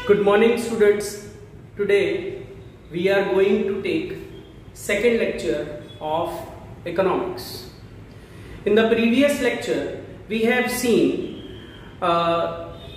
Good morning students. Today we are going to take second lecture of economics. In the previous lecture we have seen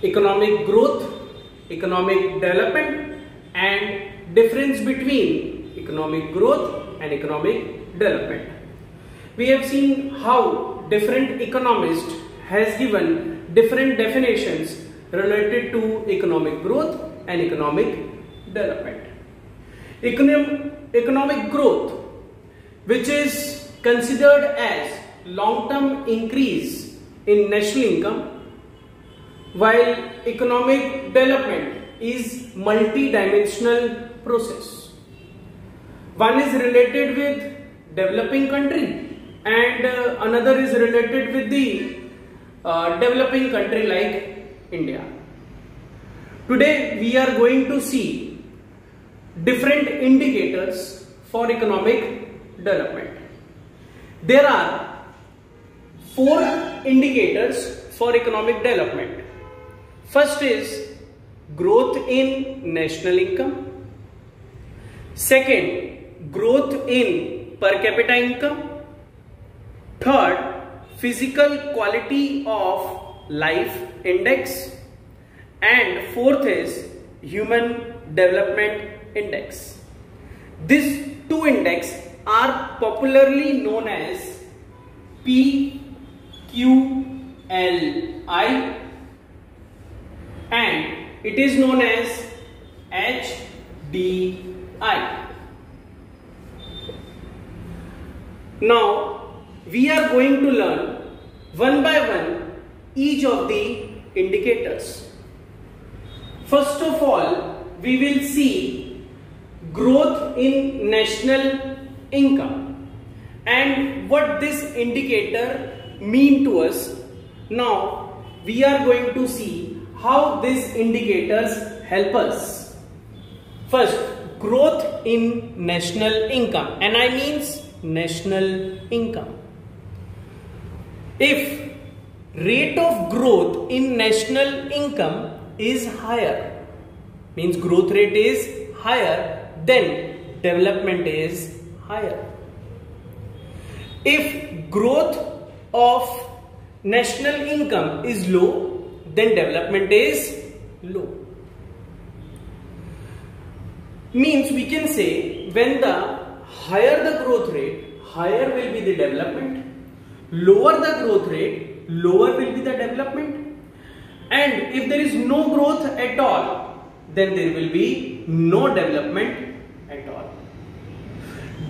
economic growth, economic development and difference between economic growth and economic development. We have seen how different economists has given different definitions related to economic growth and economic development. Economic growth, which is considered as long-term increase in national income, while economic development is multi-dimensional process. One is related with developing country and another is related with the developing country like India. Today we are going to see different indicators for economic development. There are 4 indicators for economic development. First is growth in national income. Second, growth in per capita income. Third, physical quality of life index, and fourth is human development index. These 2 indexes are popularly known as PQLI and it is known as HDI. Now we are going to learn one by one each of the indicators. First of all, we will see growth in national income and what this indicator mean to us. Now we are going to see how these indicators help us. First, growth in national income, and I means national income. If rate of growth in national income is higher, means growth rate is higher, then development is higher. If growth of national income is low, then development is low. Means we can say when the higher the growth rate, higher will be the development. Lower the growth rate, lower will be the development. And if there is no growth at all, then there will be no development at all.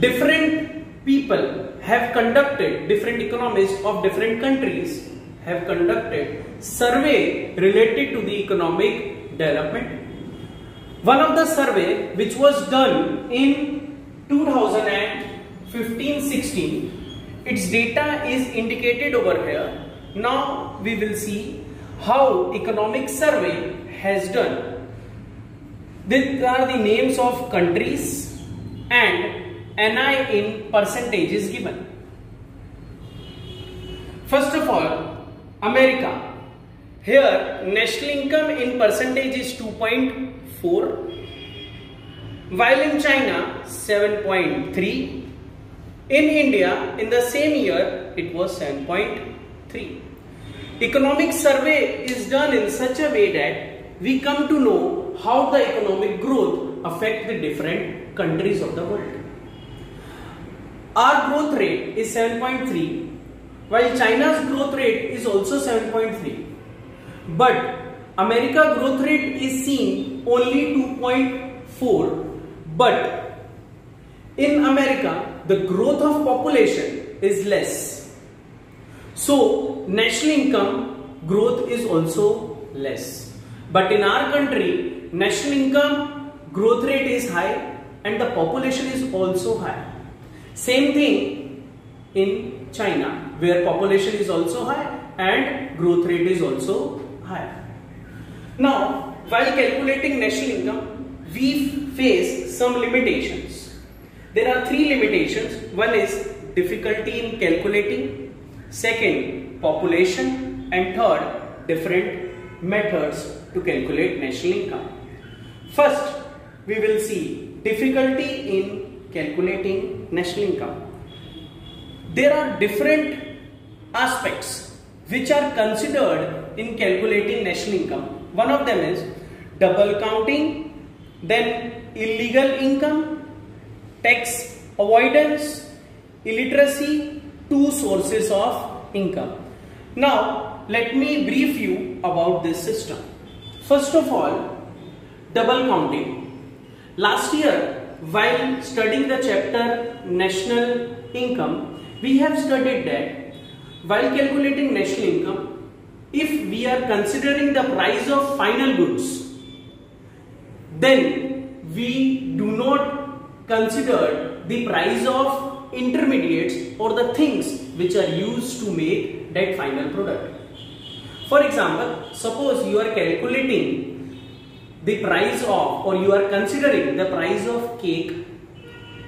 Different people have conducted, different economists of different countries have conducted survey related to the economic development. One of the survey which was done in 2015-16, its data is indicated over here. Now we will see how economic survey has done. These are the names of countries and NI in percentages given. First of all, America. Here national income in percentage is 2.4, while in China 7.3. In India, in the same year, it was 7.3. Economic survey is done in such a way that we come to know how the economic growth affect the different countries of the world. Our growth rate is 7.3, while China's growth rate is also 7.3. But America growth rate is seen only 2.4. But in America, the growth of population is less. So national income growth is also less. But in our country, national income growth rate is high and the population is also high. Same thing in China, where population is also high and growth rate is also high. Now, while calculating national income, we face some limitations. There are 3 limitations. One is difficulty in calculating, second population, and third different methods to calculate national income. First, we will see difficulty in calculating national income. There are different aspects which are considered in calculating national income. One of them is double counting, then illegal income, tax avoidance, illiteracy, two sources of income. Now, let me brief you about this system. First of all, double counting. Last year, while studying the chapter national income, we have studied that while calculating national income, if we are considering the price of final goods, then we do not consider the price of intermediates or the things which are used to make that final product. For example, suppose you are calculating the price of, or you are considering the price of cake,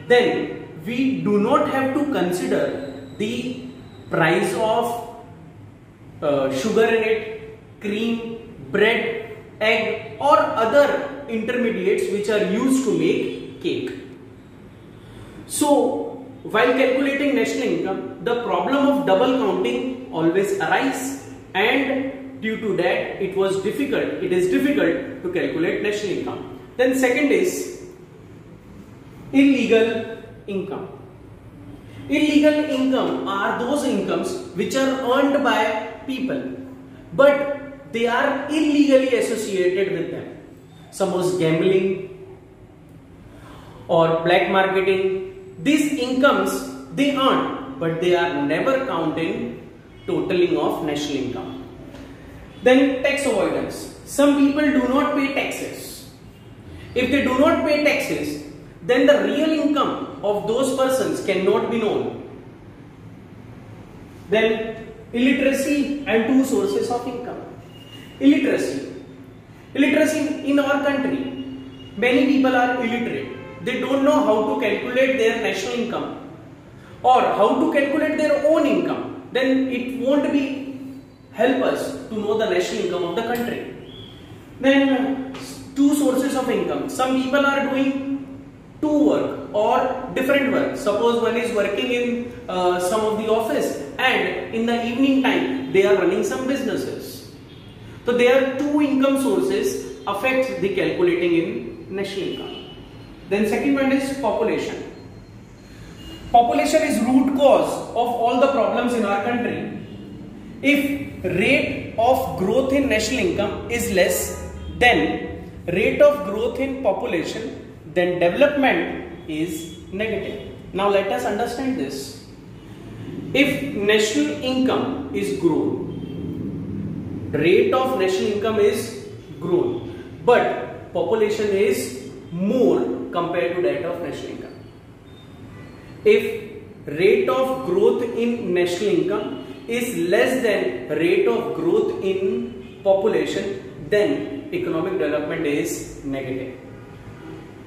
then we do not have to consider the price of sugar in it, cream, bread, egg or other intermediates which are used to make cake. So, while calculating national income, the problem of double counting always arises, and due to that it is difficult to calculate national income. Then second is illegal income. Illegal income are those incomes which are earned by people, but they are illegally associated with them. Suppose gambling or black marketing. These incomes they earn, but they are never counting totaling of national income. Then tax avoidance. Some people do not pay taxes. If they do not pay taxes, then the real income of those persons cannot be known. Then illiteracy and two sources of income. Illiteracy. Illiteracy in our country, many people are illiterate. They don't know how to calculate their national income or how to calculate their own income. Then it won't be help us to know the national income of the country. Then two sources of income. Some people are doing two work or different work. Suppose one is working in some of the office, and in the evening time they are running some businesses. So there are two income sources affect the calculating in national income. Then second one is population. Population is root cause of all the problems in our country. If rate of growth in national income is less than rate of growth in population, then development is negative. Now let us understand this. If national income is grown, rate of national income is grown, but population is more compared to that of national income. If rate of growth in national income is less than rate of growth in population, then economic development is negative.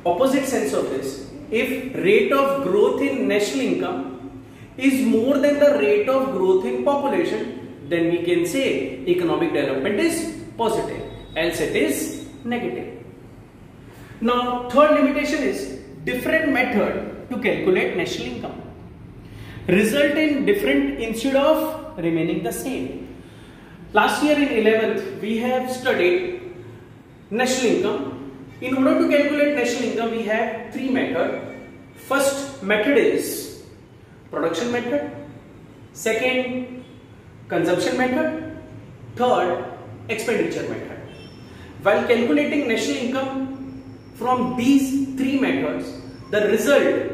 Opposite sense of this, if rate of growth in national income is more than the rate of growth in population, then we can say economic development is positive, else it is negative. Now third limitation is different method to calculate national income result in different instead of remaining the same. Last year in 11th we have studied national income. In order to calculate national income we have three methods. First method is production method, second consumption method, third expenditure method. While calculating national income from these three methods, the result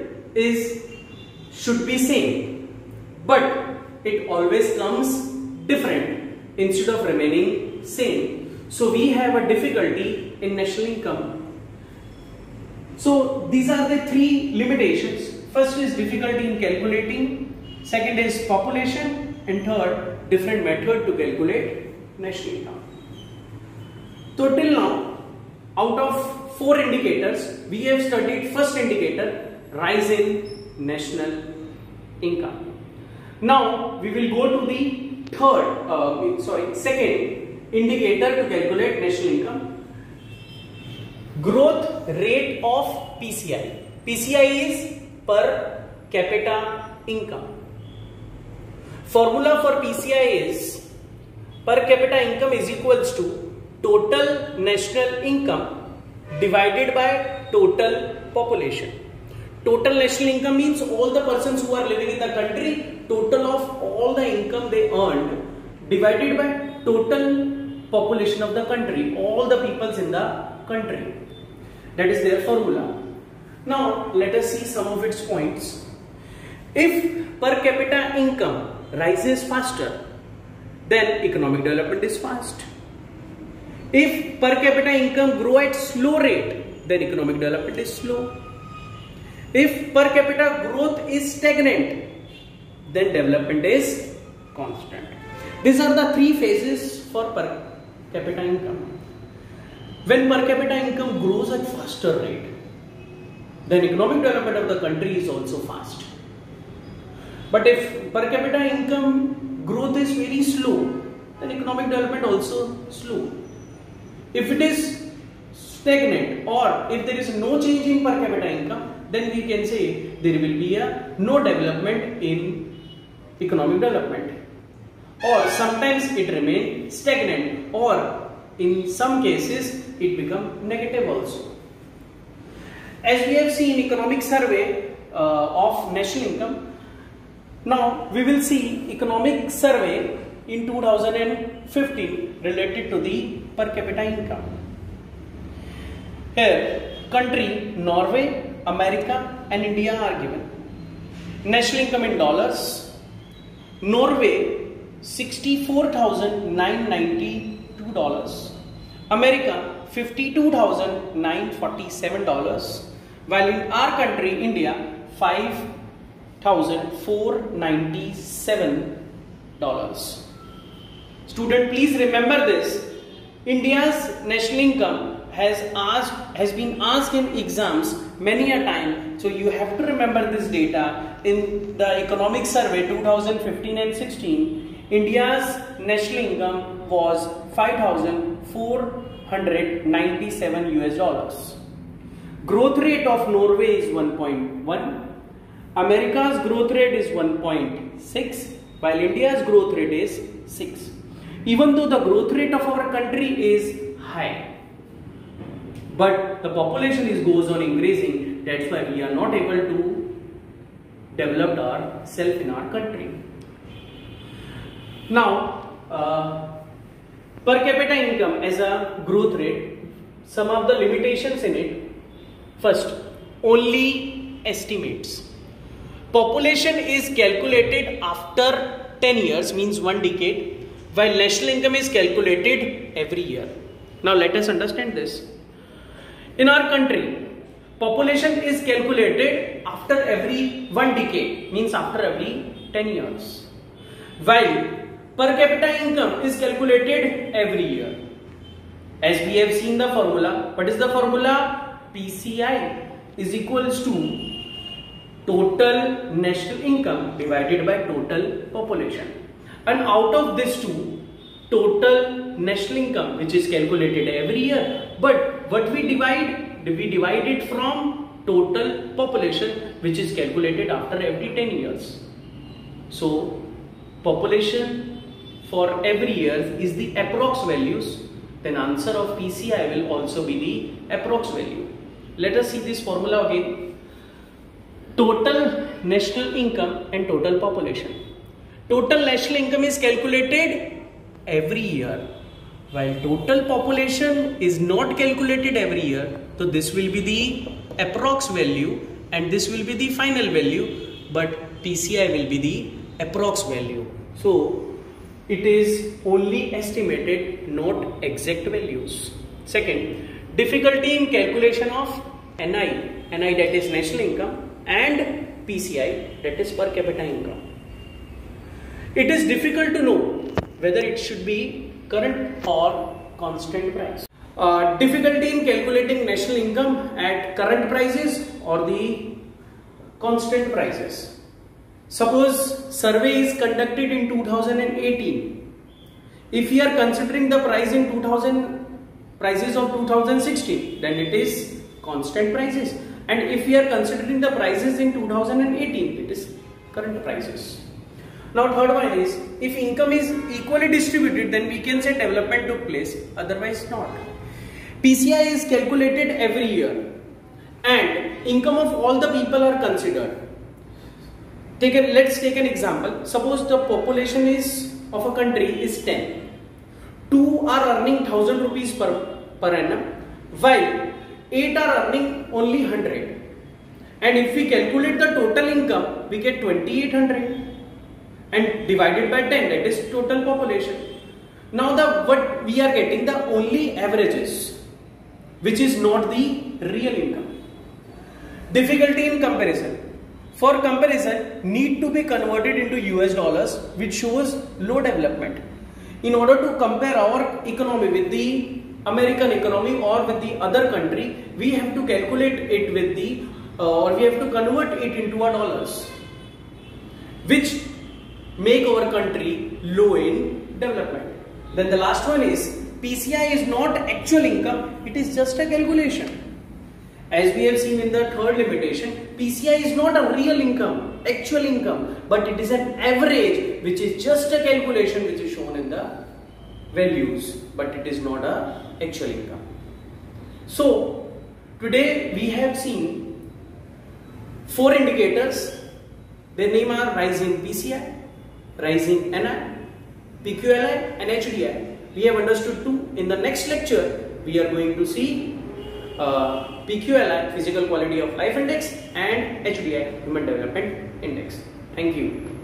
should be same, but it always comes different instead of remaining same. So we have a difficulty in national income. So these are the three limitations. First is difficulty in calculating, second is population, and third different method to calculate national income. So till now, out of 4 indicators, we have studied first indicator, rise in national income. Now we will go to the second indicator to calculate national income. growth rate of PCI. PCI is per capita income. Formula for PCI is per capita income is equals to total national income divided by total population. Total national income means all the persons who are living in the country, total of all the income they earned divided by total population of the country, all the peoples in the country. That is their formula. Now let us see some of its points. If per capita income rises faster, then economic development is fast. If per capita income grow at slow rate, then economic development is slow. If per capita growth is stagnant, then development is constant. These are the three phases for per capita income. When per capita income grows at faster rate, then economic development of the country is also fast. But if per capita income growth is very slow, then economic development also slow. If it is stagnant or if there is no change in per capita income, then we can say there will be no development in economic development, or sometimes it remains stagnant, or in some cases it becomes negative also. As we have seen economic survey of national income, now we will see economic survey in 2015 related to the per capita income. Here country Norway, America and India are given. National income in dollars: Norway $64,992, America $52,947, while in our country India $5,497. Student, please remember this. India's national income has been asked in exams many a time, so you have to remember this data. In the economic survey 2015 and 16, India's national income was $5,497. Growth rate of Norway is 1.1, America's growth rate is 1.6, while India's growth rate is 6. Even though the growth rate of our country is high, but the population goes on increasing. That's why we are not able to develop ourselves in our country. Now, per capita income as a growth rate, some of the limitations in it. First, only estimates. Population is calculated after 10 years, means 1 decade, while national income is calculated every year. Now let us understand this. In our country, population is calculated after every 1 decade, means after every 10 years, while per capita income is calculated every year. As we have seen the formula, what is the formula? PCI is equals to total national income divided by total population, and out of this two, total national income, which is calculated every year, but what we divide it from total population, which is calculated after every 10 years. So population for every year is the approx values, then answer of PCI will also be the approx value. Let us see this formula again. Total national income and total population. Total national income is calculated every year, while total population is not calculated every year. So this will be the approx value and this will be the final value, but PCI will be the approx value. So it is only estimated, not exact values. Second, difficulty in calculation of NI that is national income, and PCI, that is per capita income. It is difficult to know whether it should be current or constant price. Difficulty in calculating national income at current prices or the constant prices. Suppose survey is conducted in 2018. If we are considering the price in prices of 2016, then it is constant prices. And if we are considering the prices in 2018, it is current prices. Now third one is, if income is equally distributed, then we can say development took place, otherwise not. PCI is calculated every year and income of all the people are considered. Let's take an example. Suppose the population of a country is 10. 2 are earning 1000 rupees per annum, while 8 are earning only 100. And if we calculate the total income, we get 2800 and divided by 10, that is total population. Now what we are getting, the only averages, which is not the real income. Difficulty in comparison. For comparison, need to be converted into US dollars, which shows low development. In order to compare our economy with the American economy or with the other country, we have to calculate it with the, or we have to convert it into a dollars, which make our country low in development. Then the last one is, PCI is not actual income, it is just a calculation. As we have seen in the third limitation, PCI is not a real income, actual income, but it is an average, which is just a calculation which is shown in the values, but it is not a actual income. So today we have seen 4 indicators. Their name are rising PCI, rising NI, PQLI and HDI. We have understood 2. In the next lecture, we are going to see PQLI, Physical Quality of Life Index, and HDI, Human Development Index. Thank you.